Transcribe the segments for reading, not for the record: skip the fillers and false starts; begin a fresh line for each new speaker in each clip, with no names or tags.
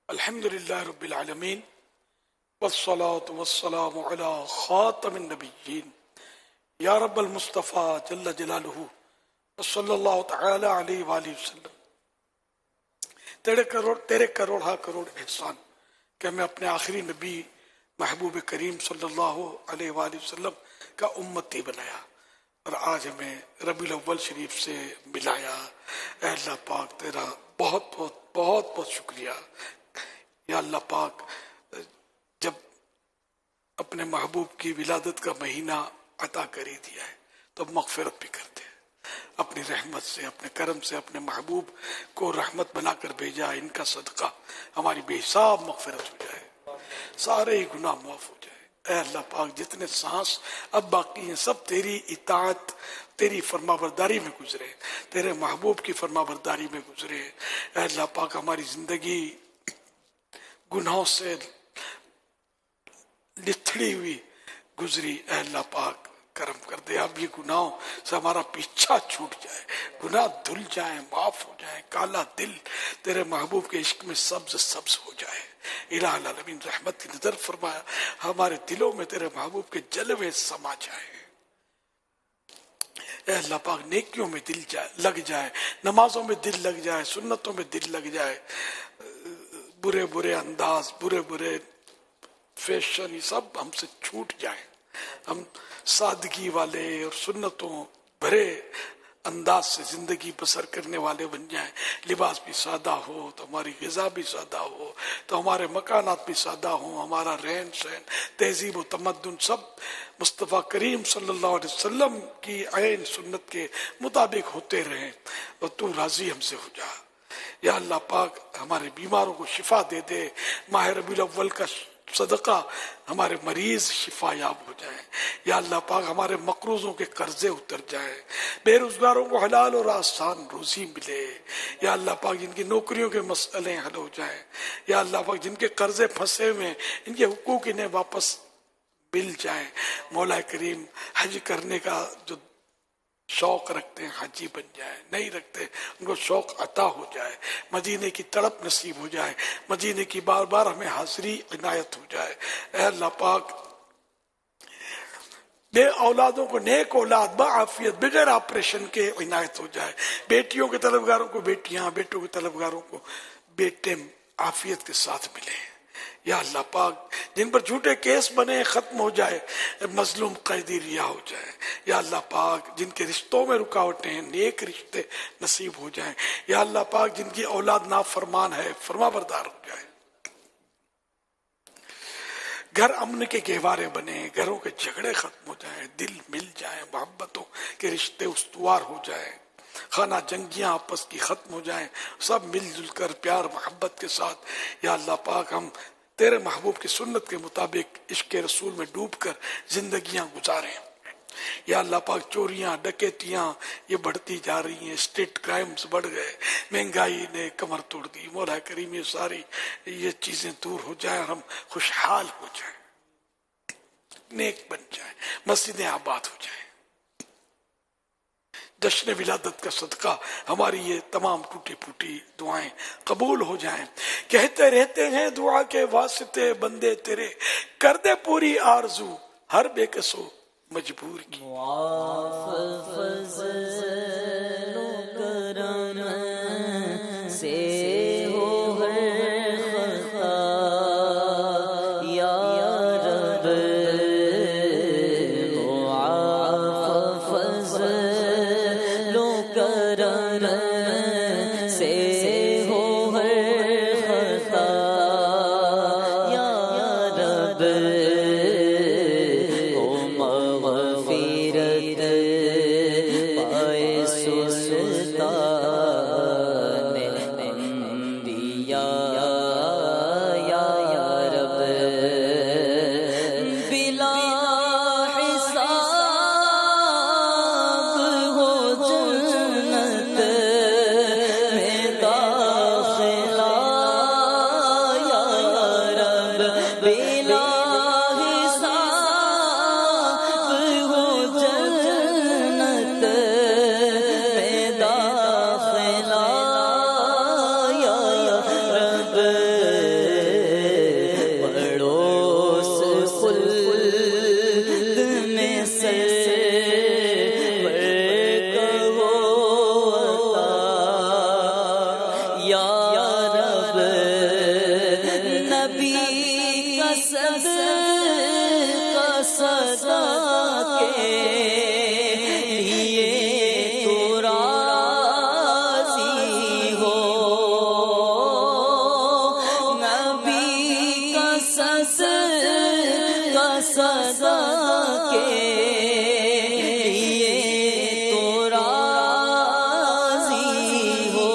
الحمد للہ رب العالمین والصلاة والسلام علی خاتم النبیین یا رب المصطفیٰ جل جلالہ صلی اللہ تعالی علیہ وآلہ وسلم۔ تیرے کروڑ احسان کہ ہمیں اپنے آخری نبی محبوب کریم صلی اللہ علیہ وآلہ وسلم کا امتی بنایا اور آج ہمیں ربیع الاول شریف سے ملایا۔ اے اللہ پاک تیرا بہت بہت شکریہ۔ یا اللہ پاک جب اپنے محبوب کی ولادت کا مہینہ عطا کر ہی دیا ہے تو مغفرت بھی کرتے ہیں اپنی رحمت سے، اپنے کرم سے، اپنے محبوب کو رحمت بنا کر بھیجا۔ ان کا صدقہ ہماری بے حساب مغفرت ہو جائے، سارے ہی گناہ معاف ہو جائے۔ اے اللہ پاک جتنے سانس اب باقی ہیں سب تیری اطاعت، تیری فرما برداری میں گزرے، تیرے محبوب کی فرما برداری میں گزرے۔ اے اللہ پاک ہماری زندگی گناہوں سے لتھڑی ہوئی گزری، اے اللہ پاک کرم کر دے، اب یہ گناہوں سے ہمارا پیچھا چھوٹ جائے، گناہ دھل جائیں، معاف ہو جائیں، کالا دل تیرے محبوب کے عشق میں سبز ہو جائے۔ الہ العالمین رحمت کی نظر فرمایا، ہمارے دلوں میں تیرے محبوب کے جلوے سما جائے۔ اے اللہ پاک نیکیوں میں دل لگ جائے، نمازوں میں دل لگ جائے، سنتوں میں دل لگ جائے، برے انداز، برے فیشن یہ سب ہم سے چھوٹ جائیں، ہم سادگی والے اور سنتوں بھرے انداز سے زندگی بسر کرنے والے بن جائیں۔ لباس بھی سادہ ہو تو ہماری غذا بھی سادہ ہو، تو ہمارے مکانات بھی سادہ ہوں، ہمارا رہن سہن، تہذیب و تمدن سب مصطفیٰ کریم صلی اللہ علیہ وسلم کی عین سنت کے مطابق ہوتے رہیں اور تو راضی ہم سے ہو جا۔ یا اللہ پاک ہمارے بیماروں کو شفا دے دے، ماہ ربیع الاول کا صدقہ ہمارے مریض شفا یاب ہو جائیں۔ یا اللہ پاک ہمارے مقروضوں کے قرضے اتر جائیں، بے روزگاروں کو حلال اور آسان روزی ملے۔ یا اللہ پاک جن کی نوکریوں کے مسئلے حل ہو جائیں، یا اللہ پاک جن کے قرضے پھنسے ہوئے ان کے حقوق انہیں واپس مل جائیں۔ مولا کریم حج کرنے کا جو شوق رکھتے ہیں حاجی بن جائے، نہیں رکھتے ان کو شوق عطا ہو جائے، مدینے کی تڑپ نصیب ہو جائے، مدینے کی بار بار ہمیں حاضری عنایت ہو جائے۔ اے اللہ پاک بے اولادوں کو نیک اولاد بعافیت بغیر آپریشن کے عنایت ہو جائے، بیٹیوں کے طلبگاروں کو بیٹیاں، بیٹوں کے طلبگاروں کو بیٹے عافیت کے ساتھ ملیں۔ یا اللہ پاک جن پر جھوٹے کیس بنے ختم ہو جائے، مظلوم قیدی رہا ہو جائے۔ یا اللہ پاک جن کے رشتوں میں رکاوٹیں ہیں نیک رشتے نصیب ہو جائیں۔ یا اللہ پاک جن کی اولاد نافرمان ہے فرما بردار ہو جائے۔ گھر امن کے گہوارے بنے، گھروں کے جھگڑے ختم ہو جائیں، دل مل جائیں، محبتوں کے رشتے استوار ہو جائیں، خانہ جنگیاں آپس کی ختم ہو جائیں، سب مل جل کر پیار محبت کے ساتھ۔ یا اللہ پاک ہم تیرے محبوب کی سنت کے مطابق عشق رسول میں ڈوب کر زندگیاں گزاریں۔ یا اللہ پاک چوریاں ڈکیتیاں یہ بڑھتی جا رہی ہیں، اسٹیٹ کرائمز بڑھ گئے، مہنگائی نے کمر توڑ دی، مولا کریم یہ ساری یہ چیزیں دور ہو جائیں اور ہم خوشحال ہو جائیں، نیک بن جائیں، مسجدیں آباد ہو جائیں۔ جشن ولادت کا صدقہ ہماری یہ تمام ٹوٹی پھوٹی دعائیں قبول ہو جائیں۔ کہتے رہتے ہیں دعا کے واسطے بندے تیرے، کر دے پوری آرزو ہر بے کسو مجبور کی۔
معاف فضل و کرم سے ہو ہر خطا، یا رب معاف فضل و کرم سے ہو ہر خطا، یا رب صدا کے لیے تو راضی ہو، نبی کا صدا کے لیے تو راضی ہو،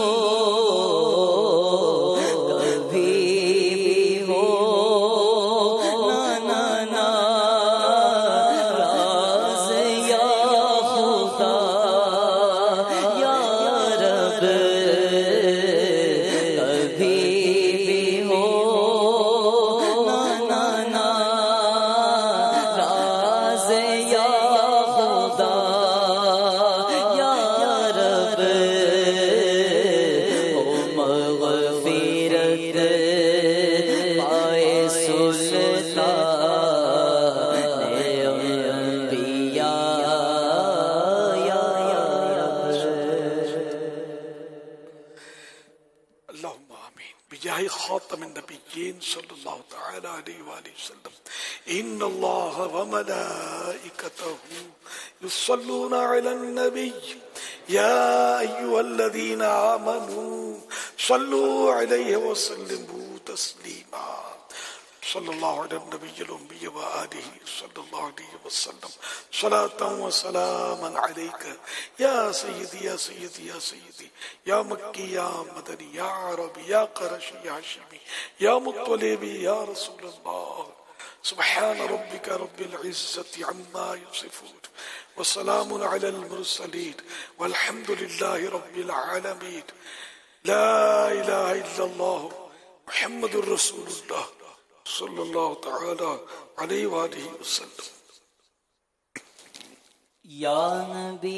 کبھی بھی ہو
بجاہ خاتم النبیین صلی اللہ تعالی علیہ وآلہ وسلم ان اللہ وملائکتہ یصلون علی النبی یا ایہا الذین آمنوا صلوا علیہ وسلموا تسلیما صلی اللہ علیہ النبی الأمی وآلہ صلی اللہ علیہ وسلم صلاة وسلاما علیک یا سیدی یا سیدی یا سیدی یا مکی یا مدنی یا عربی یا قرشی یا حشمی یا مطلبی یا رسول اللہ سبحان ربک رب العزت عما یصفون وسلام علی المرسلین والحمد للہ رب العالمین لا الہ الا اللہ محمد الرسول اللہ صلی اللہ تعالی علیہ وآلہ وسلم.
یا نبی